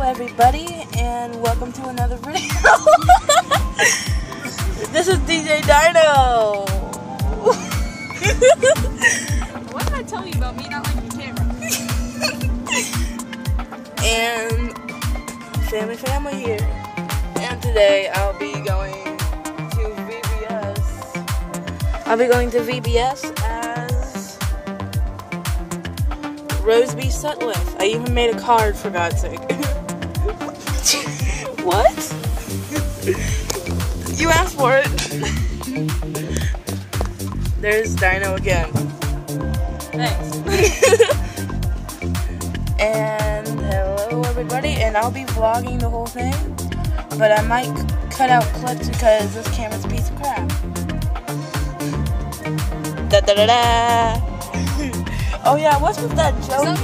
everybody, and welcome to another video. This is DJ Dino. What did I tell you about me not liking the camera? And family here. And today I'll be going to VBS. I'll be going to VBS as Roseby Sutliff. I even made a card, for God's sake. What? You asked for it. There's Dino again. Thanks. And hello everybody, and I'll be vlogging the whole thing, but I might cut out clips because this camera's a piece of crap. Da da da da. Oh yeah, what's with that joke?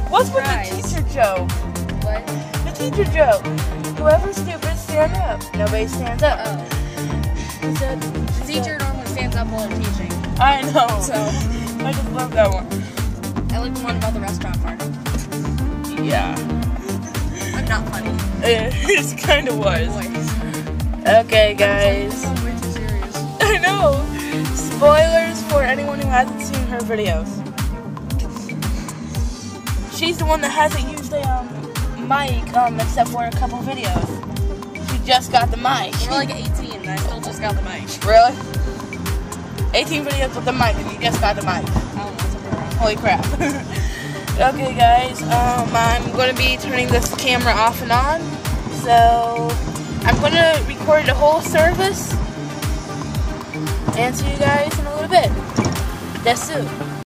What's with the teacher joke? What? The teacher joke. Whoever's stupid, stand up. Nobody stands up. Oh. He said, The teacher normally stands up while they're teaching. I know. So, I just love that one. I like the one about the restaurant part. Yeah. I'm not funny. It kind of was. Boy. Okay, guys. I'm way too serious. I know. Spoilers for anyone who hasn't seen her videos. She's the one that hasn't used a mic, except for a couple videos. She just got the mic. We're like 18 and I still just got the mic. Really? 18 videos with the mic, and you just got the mic. I don't know what's up around. Holy crap. Okay, guys. I'm going to be turning this camera off and on. So, I'm going to record the whole service. And see you guys in a little bit. Desu.